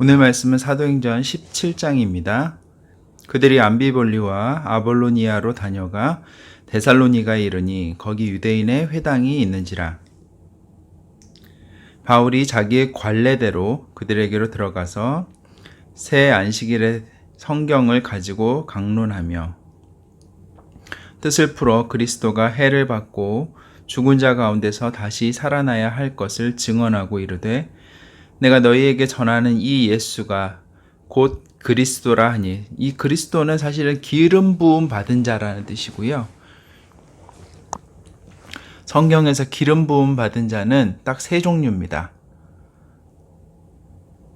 오늘 말씀은 사도행전 17장입니다. 그들이 암비볼리와 아볼로니아로 다녀가 데살로니가에 이르니 거기 유대인의 회당이 있는지라. 바울이 자기의 관례대로 그들에게로 들어가서 새 안식일에 성경을 가지고 강론하며 뜻을 풀어 그리스도가 해를 받고 죽은 자 가운데서 다시 살아나야 할 것을 증언하고 이르되 내가 너희에게 전하는 이 예수가 곧 그리스도라 하니, 이 그리스도는 사실은 기름 부음 받은 자라는 뜻이고요. 성경에서 기름 부음 받은 자는 딱 세 종류입니다.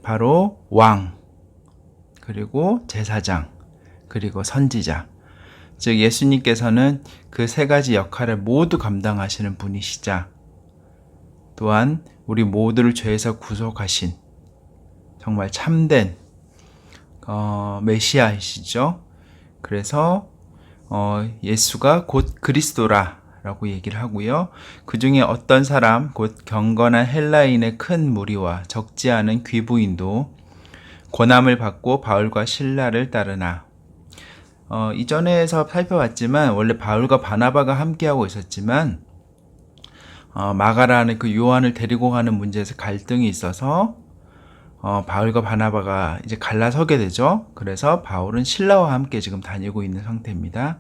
바로 왕, 그리고 제사장, 그리고 선지자. 즉 예수님께서는 그 세 가지 역할을 모두 감당하시는 분이시자, 또한 우리 모두를 죄에서 구속하신 정말 참된 메시아이시죠. 그래서 예수가 곧 그리스도라 라고 얘기를 하고요. 그 중에 어떤 사람, 곧 경건한 헬라인의 큰 무리와 적지 않은 귀부인도 고난을 받고 바울과 실라를 따르나. 이전에서 살펴봤지만 원래 바울과 바나바가 함께하고 있었지만 마가라는 그 요한을 데리고 가는 문제에서 갈등이 있어서 바울과 바나바가 이제 갈라서게 되죠. 그래서 바울은 실라와 함께 지금 다니고 있는 상태입니다.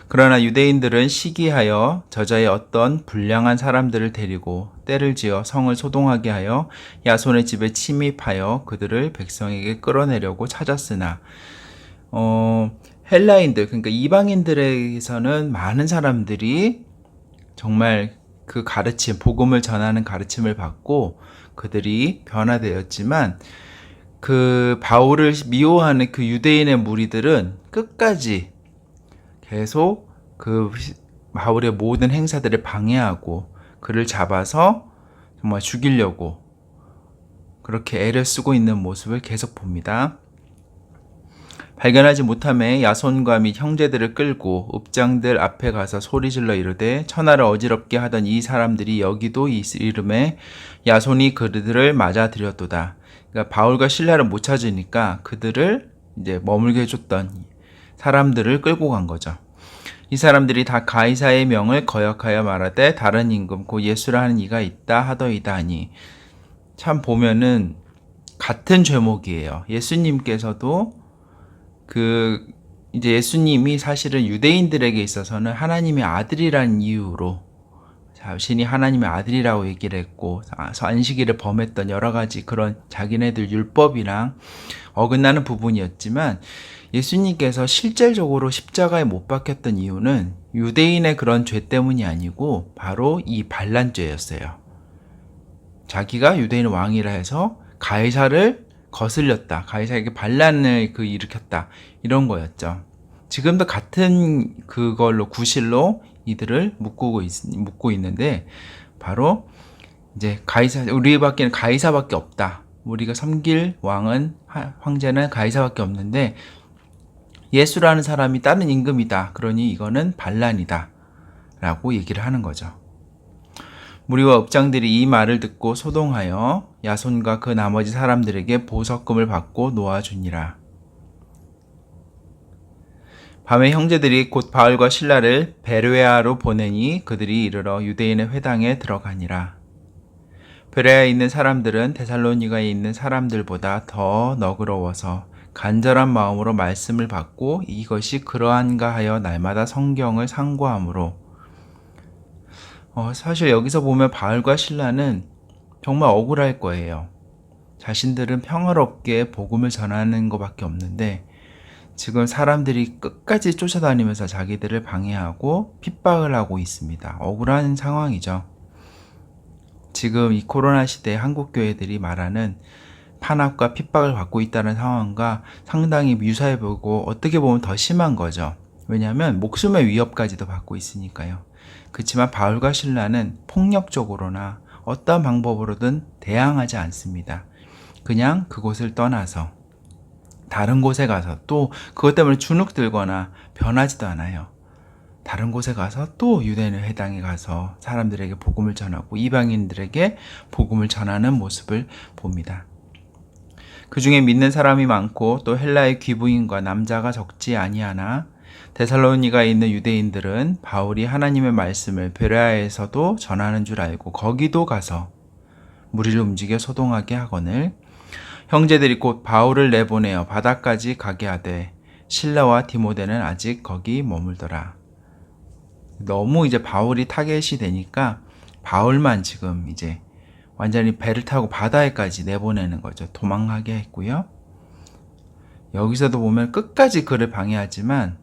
그러나 유대인들은 시기하여 저자의 어떤 불량한 사람들을 데리고 때를 지어 성을 소동하게 하여 야손의 집에 침입하여 그들을 백성에게 끌어내려고 찾았으나 헬라인들, 그러니까 이방인들에게서는 많은 사람들이 정말 그 가르침, 복음을 전하는 가르침을 받고 그들이 변화되었지만 그 바울을 미워하는 그 유대인의 무리들은 끝까지 계속 그 바울의 모든 행사들을 방해하고 그를 잡아서 정말 죽이려고 그렇게 애를 쓰고 있는 모습을 계속 봅니다. 발견하지 못함에 야손과 및 형제들을 끌고 읍장들 앞에 가서 소리질러 이르되 천하를 어지럽게 하던 이 사람들이 여기도 이름에 야손이 그들을 맞아들였도다. 그러니까 바울과 실라를 못 찾으니까 그들을 이제 머물게 해줬던 사람들을 끌고 간 거죠. 이 사람들이 다 가이사의 명을 거역하여 말하되 다른 임금 곧 예수라 하는 이가 있다 하더이다 하니, 참 보면은 같은 죄목이에요. 예수님께서도 이제 예수님이 사실은 유대인들에게 있어서는 하나님의 아들이라는 이유로 자신이 하나님의 아들이라고 얘기를 했고, 안식일을 범했던 여러 가지 그런 자기네들 율법이랑 어긋나는 부분이었지만, 예수님께서 실질적으로 십자가에 못 박혔던 이유는 유대인의 그런 죄 때문이 아니고 바로 이 반란죄였어요. 자기가 유대인 왕이라 해서 가이사를 거슬렸다. 가이사에게 반란을 일으켰다. 이런 거였죠. 지금도 같은 그걸로 구실로 이들을 묶고 있는데, 바로 이제 우리밖에는 가이사밖에 없다. 우리가 섬길 왕은 황제는 가이사밖에 없는데 예수라는 사람이 다른 임금이다. 그러니 이거는 반란이다. 라고 얘기를 하는 거죠. 무리와 읍장들이 이 말을 듣고 소동하여 야손과 그 나머지 사람들에게 보석금을 받고 놓아주니라. 밤에 형제들이 곧 바울과 실라를 베레아로 보내니 그들이 이르러 유대인의 회당에 들어가니라. 베레아에 있는 사람들은 데살로니가에 있는 사람들보다 더 너그러워서 간절한 마음으로 말씀을 받고 이것이 그러한가 하여 날마다 성경을 상고하므로, 사실 여기서 보면 바울과 실라는 정말 억울할 거예요. 자신들은 평화롭게 복음을 전하는 것밖에 없는데 지금 사람들이 끝까지 쫓아다니면서 자기들을 방해하고 핍박을 하고 있습니다. 억울한 상황이죠. 지금 이 코로나 시대에 한국 교회들이 말하는 탄압과 핍박을 받고 있다는 상황과 상당히 유사해 보이고 어떻게 보면 더 심한 거죠. 왜냐하면 목숨의 위협까지도 받고 있으니까요. 그렇지만 바울과 실라는 폭력적으로나 어떤 방법으로든 대항하지 않습니다. 그냥 그곳을 떠나서 다른 곳에 가서 또 그것 때문에 주눅 들거나 변하지도 않아요. 다른 곳에 가서 또 유대인의 회당에 가서 사람들에게 복음을 전하고 이방인들에게 복음을 전하는 모습을 봅니다. 그 중에 믿는 사람이 많고 또 헬라의 귀부인과 남자가 적지 아니하나 데살로니가에 있는 유대인들은 바울이 하나님의 말씀을 베레아에서도 전하는 줄 알고 거기도 가서 무리를 움직여 소동하게 하거늘 형제들이 곧 바울을 내보내어 바다까지 가게 하되 실라와 디모데는 아직 거기 머물더라. 너무 이제 바울이 타겟이 되니까 바울만 지금 이제 완전히 배를 타고 바다에까지 내보내는 거죠. 도망가게 했고요. 여기서도 보면 끝까지 그를 방해하지만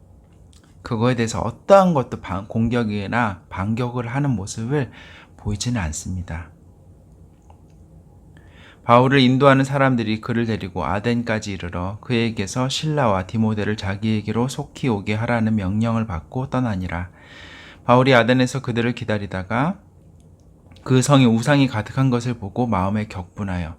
그거에 대해서 어떠한 것도 공격이나 반격을 하는 모습을 보이지는 않습니다. 바울을 인도하는 사람들이 그를 데리고 아덴까지 이르러 그에게서 실라와 디모데를 자기에게로 속히 오게 하라는 명령을 받고 떠나니라. 바울이 아덴에서 그들을 기다리다가 그 성에 우상이 가득한 것을 보고 마음에 격분하여,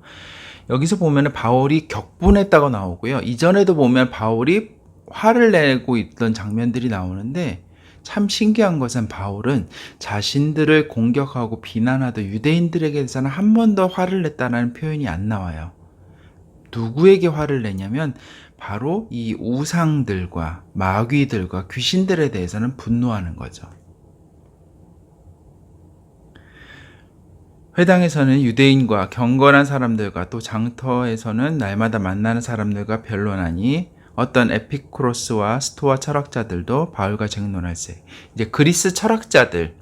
여기서 보면 바울이 격분했다고 나오고요. 이전에도 보면 바울이 화를 내고 있던 장면들이 나오는데 참 신기한 것은 바울은 자신들을 공격하고 비난하던 유대인들에게 대해서는 한 번도 화를 냈다는 표현이 안 나와요. 누구에게 화를 내냐면 바로 이 우상들과 마귀들과 귀신들에 대해서는 분노하는 거죠. 회당에서는 유대인과 경건한 사람들과 또 장터에서는 날마다 만나는 사람들과 변론하니 어떤 에피쿠로스와 스토아 철학자들도 바울과 쟁론할세. 이제 그리스 철학자들,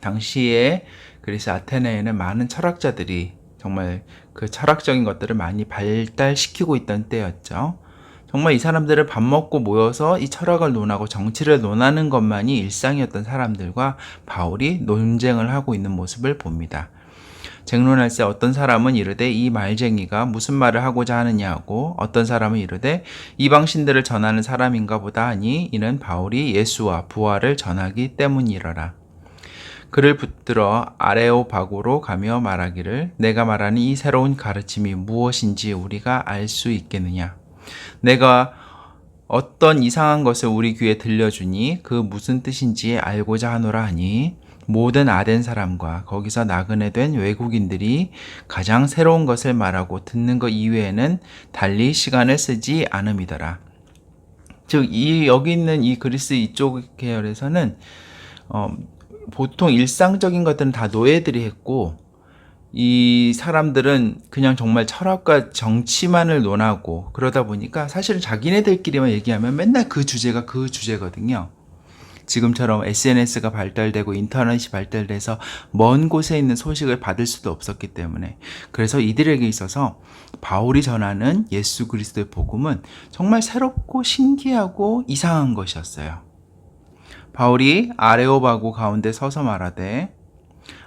당시에 그리스 아테네에는 많은 철학자들이 정말 그 철학적인 것들을 많이 발달시키고 있던 때였죠. 정말 이 사람들을 밥 먹고 모여서 이 철학을 논하고 정치를 논하는 것만이 일상이었던 사람들과 바울이 논쟁을 하고 있는 모습을 봅니다. 쟁론할 때 어떤 사람은 이르되 이 말쟁이가 무슨 말을 하고자 하느냐 하고, 어떤 사람은 이르되 이방신들을 전하는 사람인가 보다 하니 이는 바울이 예수와 부활을 전하기 때문이러라. 그를 붙들어 아레오바고로 가며 말하기를 내가 말하는 이 새로운 가르침이 무엇인지 우리가 알 수 있겠느냐. 내가 어떤 이상한 것을 우리 귀에 들려주니 그 무슨 뜻인지 알고자 하노라 하니 모든 아덴 사람과 거기서 나그네 된 외국인들이 가장 새로운 것을 말하고 듣는 것 이외에는 달리 시간을 쓰지 않음이더라. 즉, 여기 있는 이 그리스 이쪽 계열에서는 보통 일상적인 것들은 다 노예들이 했고, 이 사람들은 그냥 정말 철학과 정치만을 논하고 그러다 보니까 사실은 자기네들끼리만 얘기하면 맨날 그 주제가 그 주제거든요. 지금처럼 SNS가 발달되고 인터넷이 발달돼서 먼 곳에 있는 소식을 받을 수도 없었기 때문에, 그래서 이들에게 있어서 바울이 전하는 예수 그리스도의 복음은 정말 새롭고 신기하고 이상한 것이었어요. 바울이 아레오바고 가운데 서서 말하되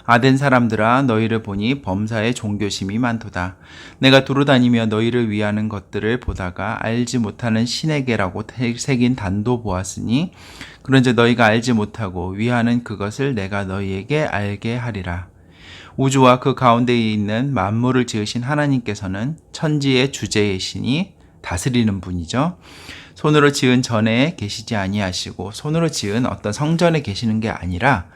아덴 사람들아 너희를 보니 범사에 종교심이 많도다. 내가 두루다니며 너희를 위하는 것들을 보다가 알지 못하는 신에게라고 새긴 단도 보았으니 그런즉 너희가 알지 못하고 위하는 그것을 내가 너희에게 알게 하리라. 우주와 그 가운데에 있는 만물을 지으신 하나님께서는 천지의 주제이시니 다스리는 분이죠. 손으로 지은 전에 계시지 아니하시고 손으로 지은 어떤 성전에 계시는 게 아니라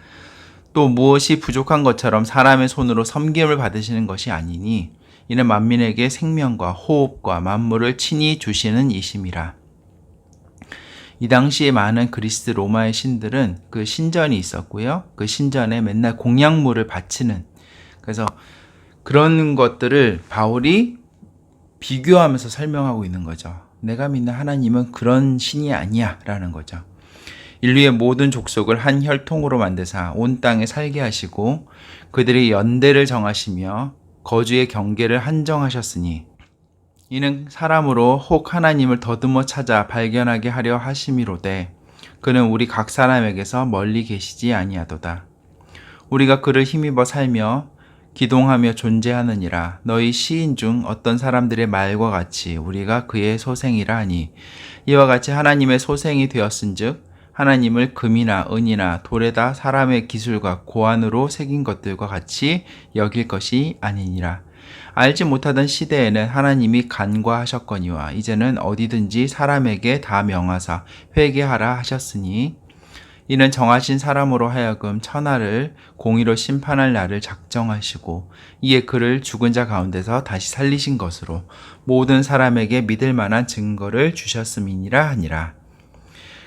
또 무엇이 부족한 것처럼 사람의 손으로 섬김을 받으시는 것이 아니니 이는 만민에게 생명과 호흡과 만물을 친히 주시는 이심이라. 이 당시에 많은 그리스 로마의 신들은 그 신전이 있었고요. 그 신전에 맨날 공양물을 바치는, 그래서 그런 것들을 바울이 비교하면서 설명하고 있는 거죠. 내가 믿는 하나님은 그런 신이 아니야 라는 거죠. 인류의 모든 족속을 한 혈통으로 만드사 온 땅에 살게 하시고 그들의 연대를 정하시며 거주의 경계를 한정하셨으니 이는 사람으로 혹 하나님을 더듬어 찾아 발견하게 하려 하심이로되 그는 우리 각 사람에게서 멀리 계시지 아니하도다. 우리가 그를 힘입어 살며 기동하며 존재하느니라. 너희 시인 중 어떤 사람들의 말과 같이 우리가 그의 소생이라 하니 이와 같이 하나님의 소생이 되었은즉 하나님을 금이나 은이나 돌에다 사람의 기술과 고안으로 새긴 것들과 같이 여길 것이 아니니라. 알지 못하던 시대에는 하나님이 간과하셨거니와 이제는 어디든지 사람에게 다 명하사 회개하라 하셨으니 이는 정하신 사람으로 하여금 천하를 공의로 심판할 날을 작정하시고 이에 그를 죽은 자 가운데서 다시 살리신 것으로 모든 사람에게 믿을 만한 증거를 주셨음이니라 하니라.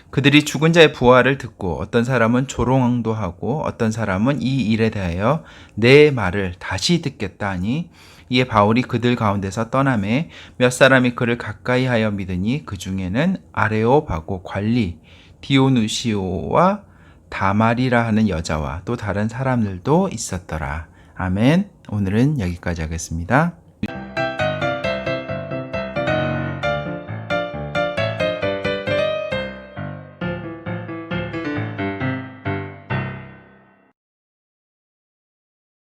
그들이 죽은 자의 부활을 듣고 어떤 사람은 조롱도 하고 어떤 사람은 이 일에 대하여 내 말을 다시 듣겠다 하니 이에 바울이 그들 가운데서 떠나매 몇 사람이 그를 가까이 하여 믿으니 그 중에는 아레오바고 관리 디오누시오와 다말이라 하는 여자와 또 다른 사람들도 있었더라. 아멘. 오늘은 여기까지 하겠습니다.